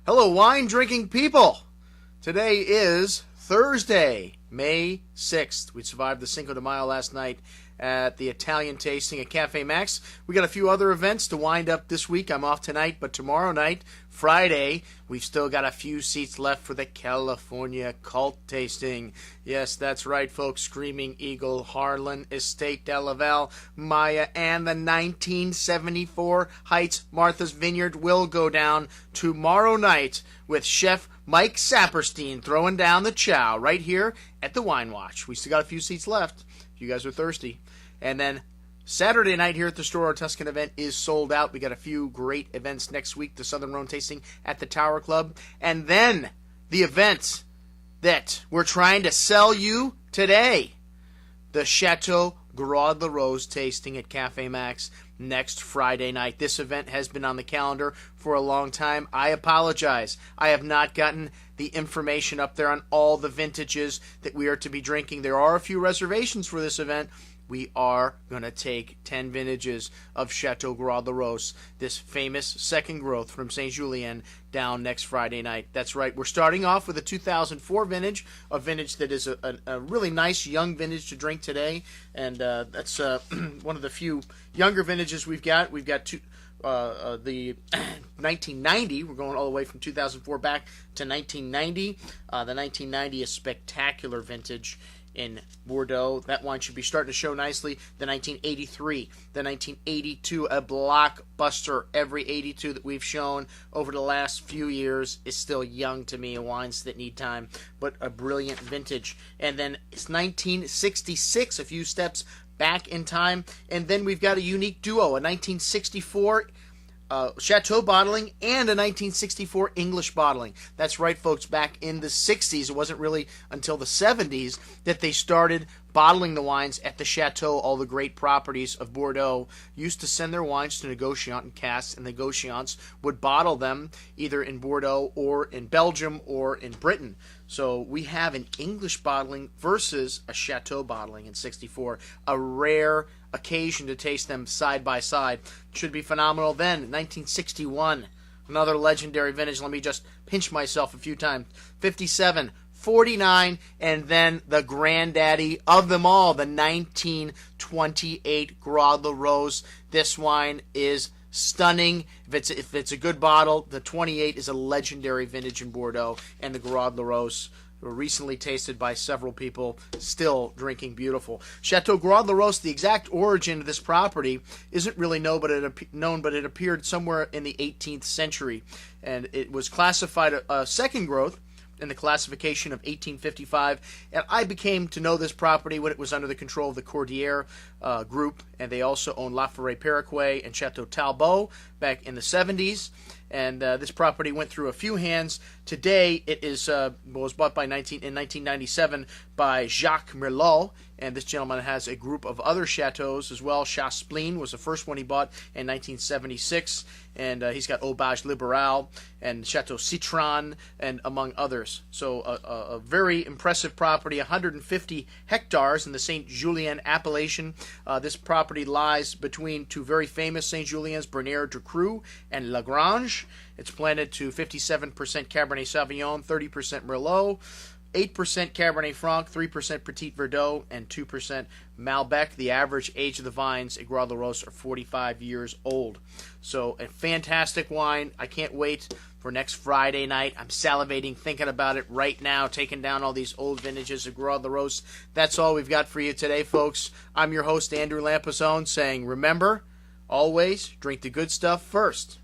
Hello, wine-drinking people. Today is Thursday, May 6th. We survived the Cinco de Mayo last night at the Italian tasting at Cafe Max. We got a few other events to wind up this week. I'm off tonight, but tomorrow night, Friday, we've still got a few seats left for the California Cult tasting. Yes, that's right, folks. Screaming Eagle, Harlan, Estate de Laval, Maya, and the 1974 Heights Martha's Vineyard will go down tomorrow night with Chef Mike Saperstein throwing down the chow right here at the Wine Watch. We still got a few seats left if you guys are thirsty. And then Saturday night here at the Store, our Tuscan event is sold out. We got a few great events next week. The Southern Rhone tasting at the Tower Club. And then the event that we're trying to sell you today, the Chateau Gruaud Larose tasting at Cafe Max next Friday night. This event has been on the calendar for a long time. I apologize. I have not gotten the information up there on all the vintages that we are to be drinking. There are a few reservations for this event. We are going to take 10 vintages of Chateau Gruaud Larose, this famous second growth from St. Julien, down next Friday night. That's right. We're starting off with a 2004 vintage, a vintage that is a really nice young vintage to drink today, and that's one of the few younger vintages we've got. We've got the 1990. We're going all the way from 2004 back to 1990. The 1990 is spectacular vintage in Bordeaux. That wine should be starting to show nicely. The 1983, the 1982, a blockbuster. Every 82 that we've shown over the last few years is still young to me. Wines that need time, but a brilliant vintage. And then it's 1966, a few steps back in time. And then we've got a unique duo, a 1964 Chateau bottling and a 1964 English bottling. That's right, folks. Back in the 60s, it wasn't really until the 70s that they started bottling the wines at the Chateau. All the great properties of Bordeaux used to send their wines to negociant in casks, and negociants would bottle them either in Bordeaux or in Belgium or in Britain. So we have an English bottling versus a Chateau bottling in 64. A rare occasion to taste them side by side. Should be phenomenal. Then 1961, another legendary vintage. Let me just pinch myself a few times. 57, 49, and then the granddaddy of them all, the 1928 Gruaud Larose. This wine is stunning. If it's a good bottle, the 28 is a legendary vintage in Bordeaux, and the Gruaud Larose were recently tasted by several people, still drinking beautiful. Chateau Gruaud Larose, the exact origin of this property isn't really known, but it appeared somewhere in the 18th century, and it was classified a second growth in the classification of 1855, and I became to know this property when it was under the control of the Cordier group, and they also owned La Forêt Paraguay and Chateau Talbot back in the 70s, and this property went through a few hands. Today it was bought in 1997 by Jacques Merlot, and this gentleman has a group of other chateaus as well. Chaspleen was the first one he bought in 1976, and he's got Aubage Liberal and Chateau Citron, and among others. So a very impressive property, 150 hectares in the St. Julien appellation. This property lies between two very famous St. Juliens, Bernier de Cru and Lagrange. It's planted to 57% Cabernet Sauvignon, 30% Merlot, 8% Cabernet Franc, 3% Petit Verdot, and 2% Malbec. The average age of the vines at Gruaud Larose are 45 years old. So a fantastic wine. I can't wait for next Friday night. I'm salivating thinking about it right now, taking down all these old vintages of Gruaud Larose. That's all we've got for you today, folks. I'm your host, Andrew Lampasone, saying remember, always drink the good stuff first.